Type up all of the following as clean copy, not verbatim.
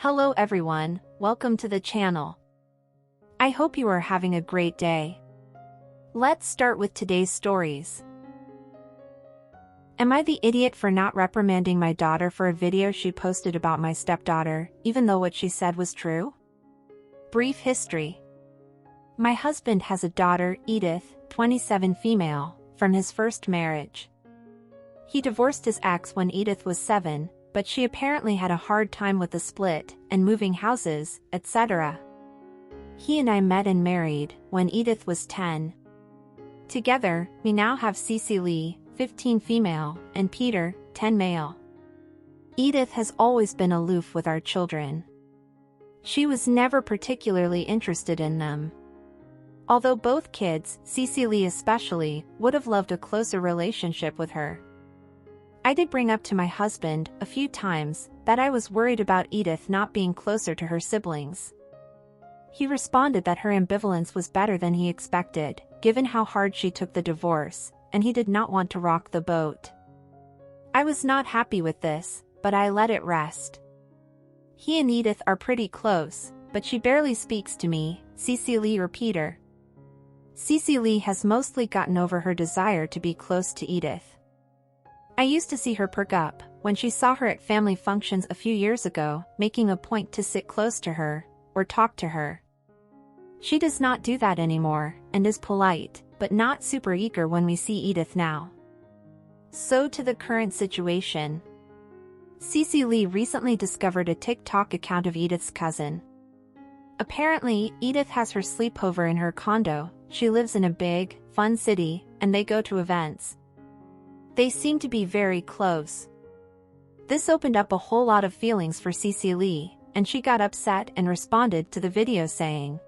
Hello everyone, welcome to the channel. I hope you are having a great day. Let's start with today's stories. Am I the idiot for not reprimanding my daughter for a video she posted about my stepdaughter, even though what she said was true? Brief history. My husband has a daughter, Edith, 27 female, from his first marriage. He divorced his ex when Edith was 7, but she apparently had a hard time with the split and moving houses, etc. He and I met and married when Edith was 10. Together, we now have Cece, 15 female, and Peter, 10 male. Edith has always been aloof with our children. She was never particularly interested in them. Although both kids, Cece especially, would have loved a closer relationship with her. I did bring up to my husband a few times that I was worried about Edith not being closer to her siblings. He responded that her ambivalence was better than he expected, given how hard she took the divorce, and he did not want to rock the boat. I was not happy with this, but I let it rest. He and Edith are pretty close, but she barely speaks to me, Cece or Peter. Cece has mostly gotten over her desire to be close to Edith. I used to see her perk up when she saw her at family functions a few years ago, making a point to sit close to her or talk to her. She does not do that anymore and is polite, but not super eager when we see Edith now. So to the current situation. Cece recently discovered a TikTok account of Edith's cousin. Apparently, Edith has her sleepover in her condo. She lives in a big, fun city, and they go to events. They seem to be very close. This opened up a whole lot of feelings for Cece, and she got upset and responded to the video saying,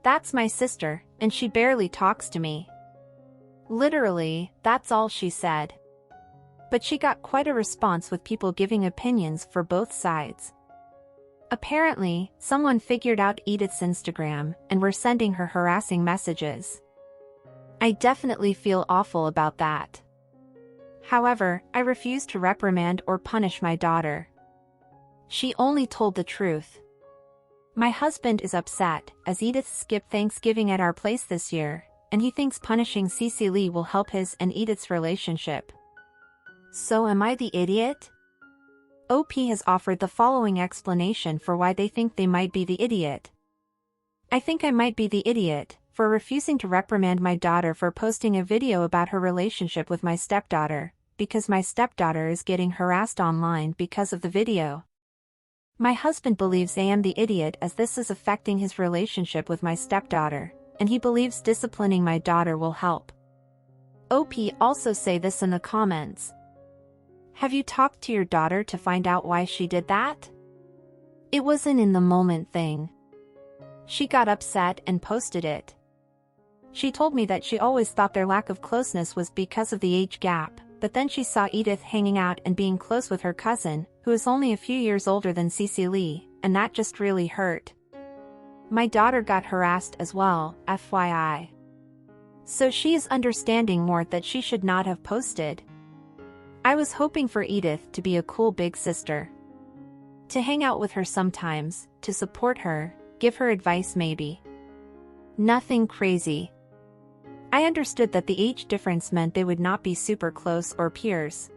"That's my sister, and she barely talks to me." Literally, that's all she said. But she got quite a response with people giving opinions for both sides. Apparently, someone figured out Edith's Instagram and were sending her harassing messages. I definitely feel awful about that. However, I refuse to reprimand or punish my daughter. She only told the truth. My husband is upset, as Edith skipped Thanksgiving at our place this year, and he thinks punishing Cece will help his and Edith's relationship. So am I the idiot? OP has offered the following explanation for why they think they might be the idiot. I think I might be the idiot for refusing to reprimand my daughter for posting a video about her relationship with my stepdaughter, because my stepdaughter is getting harassed online because of the video. My husband believes I am the idiot as this is affecting his relationship with my stepdaughter, and he believes disciplining my daughter will help. OP also say this in the comments. Have you talked to your daughter to find out why she did that? It wasn't in the moment thing. She got upset and posted it. She told me that she always thought their lack of closeness was because of the age gap, but then she saw Edith hanging out and being close with her cousin, who is only a few years older than Cece, and that just really hurt. My daughter got harassed as well, FYI. So she is understanding more that she should not have posted. I was hoping for Edith to be a cool big sister. To hang out with her sometimes, to support her, give her advice maybe. Nothing crazy. I understood that the age difference meant they would not be super close or peers.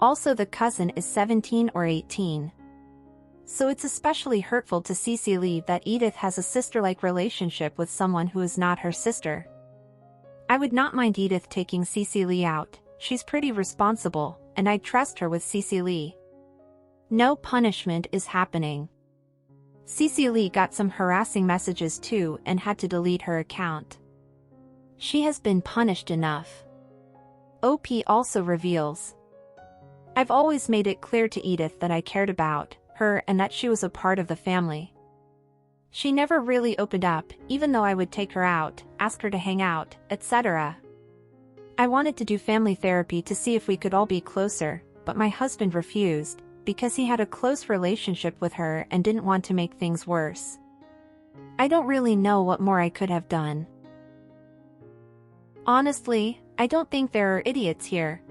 Also the cousin is 17 or 18. So it's especially hurtful to Cece that Edith has a sister-like relationship with someone who is not her sister. I would not mind Edith taking Cece out, she's pretty responsible, and I trust her with Cece. No punishment is happening. Cece got some harassing messages too and had to delete her account. She has been punished enough. OP also reveals. I've always made it clear to Edith that I cared about her and that she was a part of the family. She never really opened up, even though I would take her out, ask her to hang out, etc. I wanted to do family therapy to see if we could all be closer, but my husband refused, because he had a close relationship with her and didn't want to make things worse. I don't really know what more I could have done. Honestly, I don't think there are idiots here.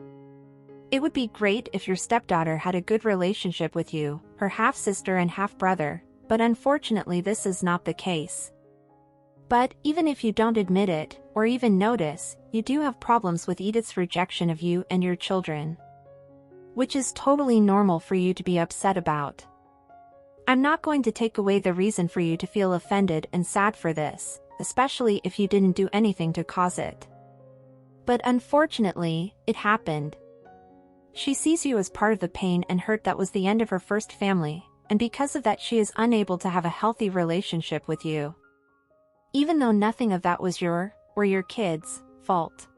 It would be great if your stepdaughter had a good relationship with you, her half-sister and half-brother, but unfortunately this is not the case. But, even if you don't admit it, or even notice, you do have problems with Edith's rejection of you and your children. Which is totally normal for you to be upset about. I'm not going to take away the reason for you to feel offended and sad for this, especially if you didn't do anything to cause it. But unfortunately, it happened. She sees you as part of the pain and hurt that was the end of her first family, and because of that she is unable to have a healthy relationship with you. Even though nothing of that was your, or your kids', fault.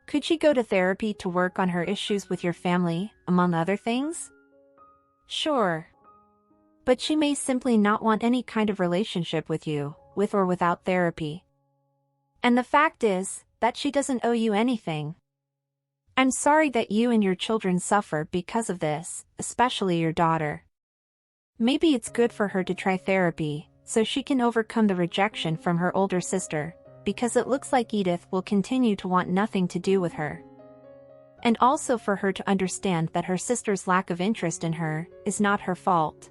Could she go to therapy to work on her issues with your family, among other things? Sure. But she may simply not want any kind of relationship with you, with or without therapy. And the fact is, that she doesn't owe you anything. I'm sorry that you and your children suffer because of this, especially your daughter. Maybe it's good for her to try therapy, so she can overcome the rejection from her older sister, because it looks like Edith will continue to want nothing to do with her. And also for her to understand that her sister's lack of interest in her is not her fault.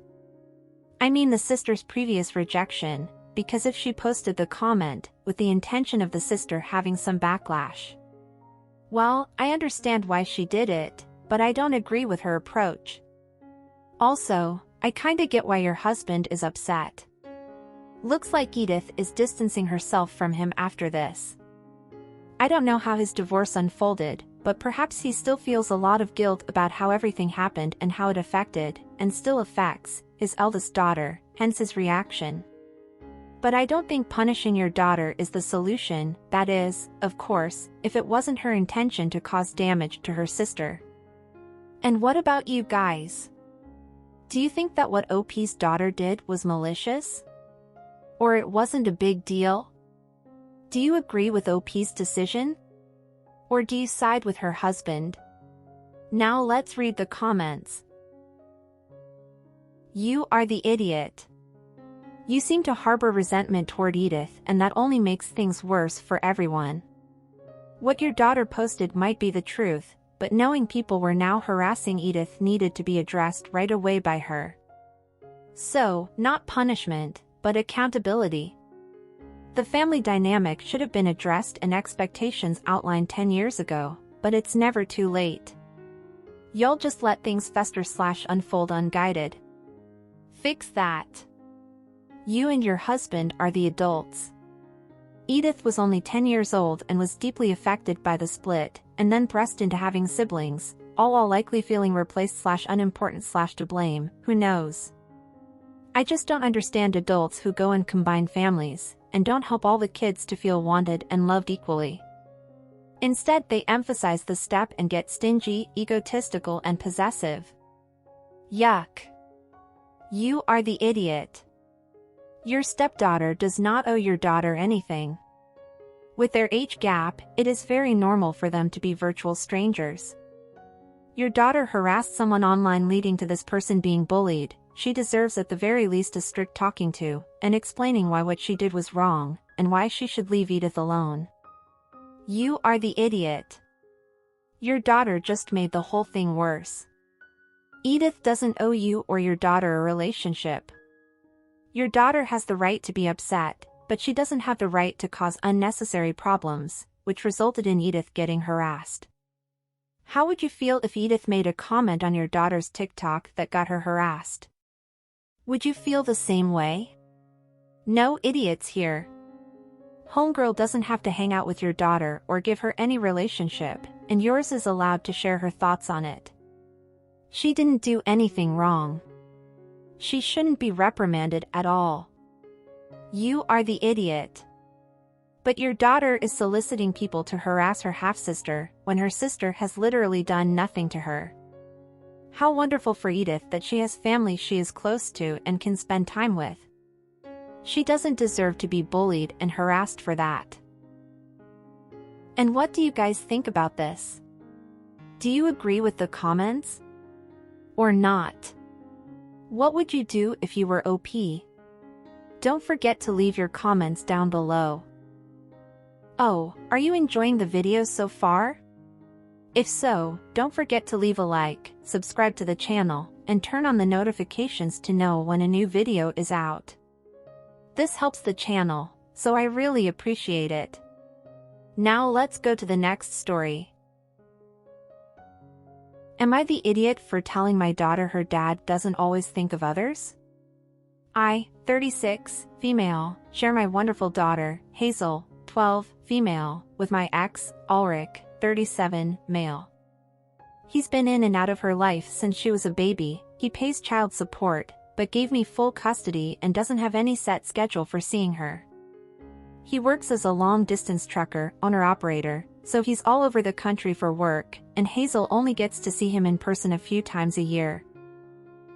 I mean the sister's previous rejection, because if she posted the comment with the intention of the sister having some backlash. Well, I understand why she did it, but I don't agree with her approach. Also, I kinda get why your husband is upset. Looks like Edith is distancing herself from him after this. I don't know how his divorce unfolded, but perhaps he still feels a lot of guilt about how everything happened and how it affected, and still affects, his eldest daughter, hence his reaction. But I don't think punishing your daughter is the solution, that is, of course, if it wasn't her intention to cause damage to her sister. And what about you guys? Do you think that what OP's daughter did was malicious? Or it wasn't a big deal? Do you agree with OP's decision? Or do you side with her husband? Now let's read the comments. You are the idiot. You seem to harbor resentment toward Edith, and that only makes things worse for everyone. What your daughter posted might be the truth, but knowing people were now harassing Edith needed to be addressed right away by her. So, not punishment, but accountability. The family dynamic should have been addressed and expectations outlined 10 years ago, but it's never too late. Y'all just let things fester/unfold unguided. Fix that. You and your husband are the adults. Edith was only 10 years old and was deeply affected by the split, and then thrust into having siblings, all while likely feeling replaced/unimportant/to blame, who knows. I just don't understand adults who go and combine families, and don't help all the kids to feel wanted and loved equally. Instead they emphasize the step and get stingy, egotistical and possessive. Yuck. You are the idiot. Your stepdaughter does not owe your daughter anything. With their age gap, it is very normal for them to be virtual strangers. Your daughter harassed someone online leading to this person being bullied. She deserves at the very least a strict talking to, and explaining why what she did was wrong, and why she should leave Edith alone. You are the idiot. Your daughter just made the whole thing worse. Edith doesn't owe you or your daughter a relationship. Your daughter has the right to be upset, but she doesn't have the right to cause unnecessary problems, which resulted in Edith getting harassed. How would you feel if Edith made a comment on your daughter's TikTok that got her harassed? Would you feel the same way? No idiots here. Homegirl doesn't have to hang out with your daughter or give her any relationship, and yours is allowed to share her thoughts on it. She didn't do anything wrong. She shouldn't be reprimanded at all. You are the idiot. But your daughter is soliciting people to harass her half-sister, when her sister has literally done nothing to her. How wonderful for Edith that she has family she is close to and can spend time with. She doesn't deserve to be bullied and harassed for that. And what do you guys think about this? Do you agree with the comments? Or not? What would you do if you were OP? Don't forget to leave your comments down below. Oh, are you enjoying the video so far? If so, don't forget to leave a like, subscribe to the channel, and turn on the notifications to know when a new video is out. This helps the channel, so I really appreciate it. Now let's go to the next story. Am I the idiot for telling my daughter her dad doesn't always think of others? I, 36, female, share my wonderful daughter, Hazel, 12, female, with my ex, Ulrich, 37, male. He's been in and out of her life since she was a baby. He pays child support, but gave me full custody and doesn't have any set schedule for seeing her. He works as a long-distance trucker, owner-operator, so he's all over the country for work, and Hazel only gets to see him in person a few times a year.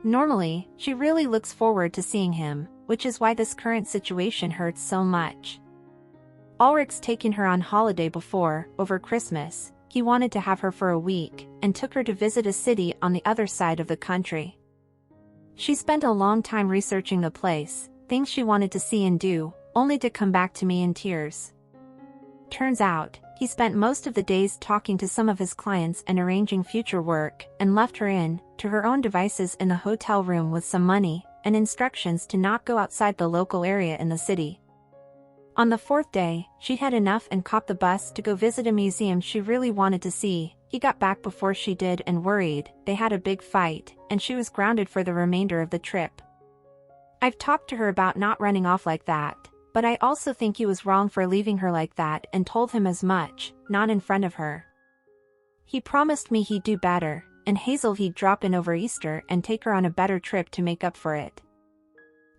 Normally, she really looks forward to seeing him, which is why this current situation hurts so much. Ulrich's taken her on holiday before, over Christmas. He wanted to have her for a week, and took her to visit a city on the other side of the country. She spent a long time researching the place, things she wanted to see and do, only to come back to me in tears. Turns out, he spent most of the days talking to some of his clients and arranging future work, and left her to her own devices in the hotel room with some money, and instructions to not go outside the local area in the city. On the fourth day, she had enough and caught the bus to go visit a museum she really wanted to see. He got back before she did and worried. They had a big fight, and she was grounded for the remainder of the trip. I've talked to her about not running off like that, but I also think he was wrong for leaving her like that and told him as much, not in front of her. He promised me he'd do better, and Hazel he'd drop in over Easter and take her on a better trip to make up for it.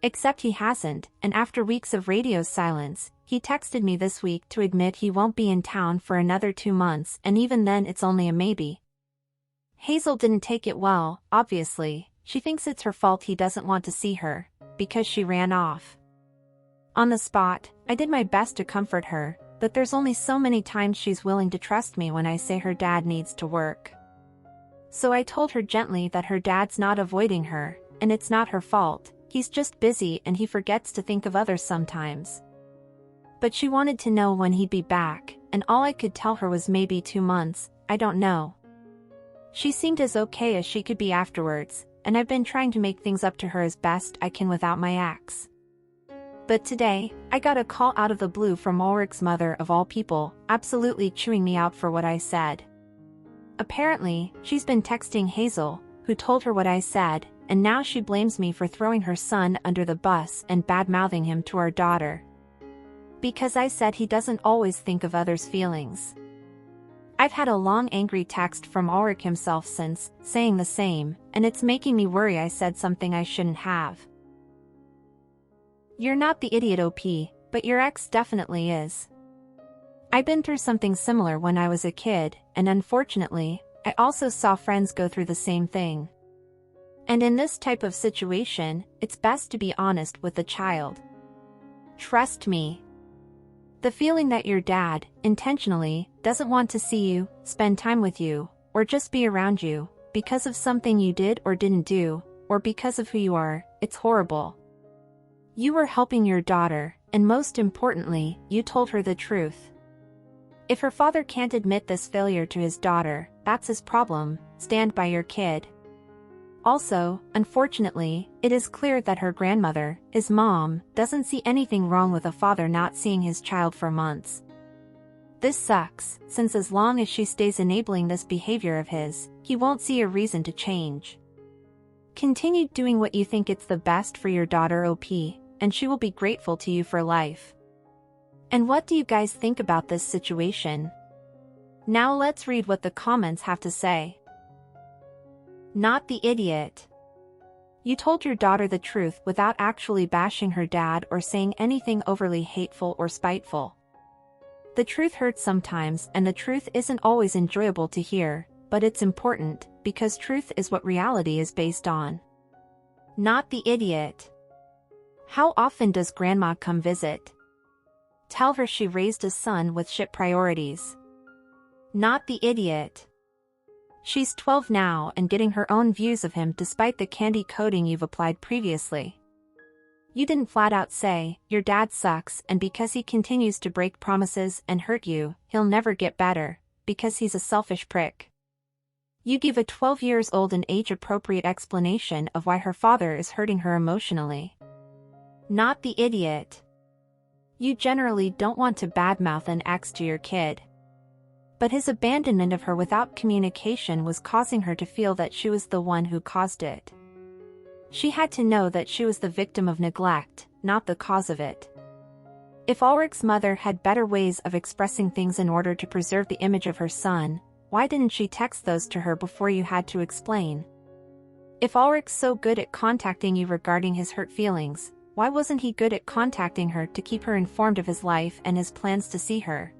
Except he hasn't, and after weeks of radio silence, he texted me this week to admit he won't be in town for another 2 months, and even then it's only a maybe. Hazel didn't take it well, obviously. She thinks it's her fault he doesn't want to see her, because she ran off. On the spot, I did my best to comfort her, but there's only so many times she's willing to trust me when I say her dad needs to work. So I told her gently that her dad's not avoiding her, and it's not her fault. He's just busy and he forgets to think of others sometimes. But she wanted to know when he'd be back, and all I could tell her was maybe 2 months, I don't know. She seemed as okay as she could be afterwards, and I've been trying to make things up to her as best I can without my ex. But today, I got a call out of the blue from Ulrich's mother of all people, absolutely chewing me out for what I said. Apparently, she's been texting Hazel, who told her what I said, and now she blames me for throwing her son under the bus and bad-mouthing him to our daughter. Because I said he doesn't always think of others' feelings. I've had a long angry text from Ulrich himself since, saying the same, and it's making me worry I said something I shouldn't have. You're not the idiot OP, but your ex definitely is. I've been through something similar when I was a kid, and unfortunately, I also saw friends go through the same thing. And in this type of situation, it's best to be honest with the child. Trust me. The feeling that your dad, intentionally, doesn't want to see you, spend time with you, or just be around you, because of something you did or didn't do, or because of who you are, it's horrible. You were helping your daughter, and most importantly, you told her the truth. If her father can't admit this failure to his daughter, that's his problem. Stand by your kid. Also, unfortunately, it is clear that her grandmother, his mom, doesn't see anything wrong with a father not seeing his child for months. This sucks, since as long as she stays enabling this behavior of his, he won't see a reason to change. Continue doing what you think it's the best for your daughter OP, and she will be grateful to you for life. And what do you guys think about this situation? Now let's read what the comments have to say. Not the idiot. You told your daughter the truth without actually bashing her dad or saying anything overly hateful or spiteful. The truth hurts sometimes, and the truth isn't always enjoyable to hear, but it's important, because truth is what reality is based on. Not the idiot. How often does grandma come visit? Tell her she raised a son with shit priorities. Not the idiot. She's 12 now and getting her own views of him despite the candy coating you've applied previously. You didn't flat out say, your dad sucks, and because he continues to break promises and hurt you, he'll never get better, because he's a selfish prick. You give a 12 years old an age-appropriate explanation of why her father is hurting her emotionally. Not the idiot. You generally don't want to badmouth an ex to your kid. But his abandonment of her without communication was causing her to feel that she was the one who caused it. She had to know that she was the victim of neglect, not the cause of it. If Ulrich's mother had better ways of expressing things in order to preserve the image of her son, why didn't she text those to her before you had to explain? If Ulrich's so good at contacting you regarding his hurt feelings, why wasn't he good at contacting her to keep her informed of his life and his plans to see her?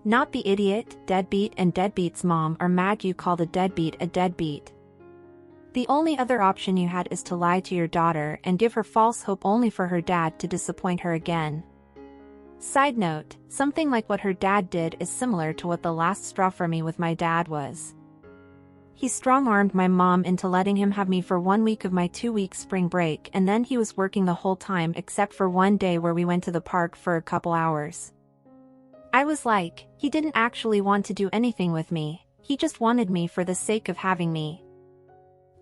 Not the idiot, deadbeat and deadbeat's mom are mad you called a deadbeat a deadbeat. The only other option you had is to lie to your daughter and give her false hope only for her dad to disappoint her again. Side note, something like what her dad did is similar to what the last straw for me with my dad was. He strong-armed my mom into letting him have me for 1 week of my 2-week spring break, and then he was working the whole time except for one day where we went to the park for a couple hours. I was like, he didn't actually want to do anything with me, he just wanted me for the sake of having me.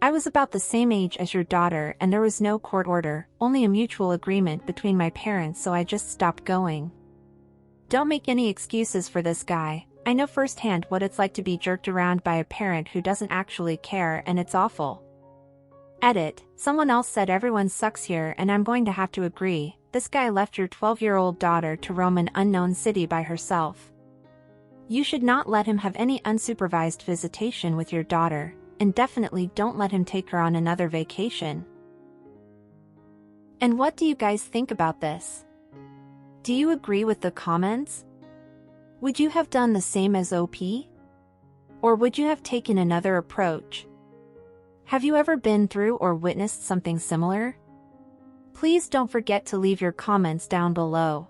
I was about the same age as your daughter and there was no court order, only a mutual agreement between my parents, so I just stopped going. Don't make any excuses for this guy. I know firsthand what it's like to be jerked around by a parent who doesn't actually care, and it's awful. Edit, someone else said everyone sucks here and I'm going to have to agree, this guy left your 12-year-old daughter to roam an unknown city by herself. You should not let him have any unsupervised visitation with your daughter, and definitely don't let him take her on another vacation. And what do you guys think about this? Do you agree with the comments? Would you have done the same as OP? Or would you have taken another approach? Have you ever been through or witnessed something similar? Please don't forget to leave your comments down below.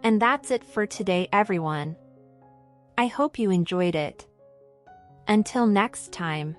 And that's it for today, everyone. I hope you enjoyed it. Until next time.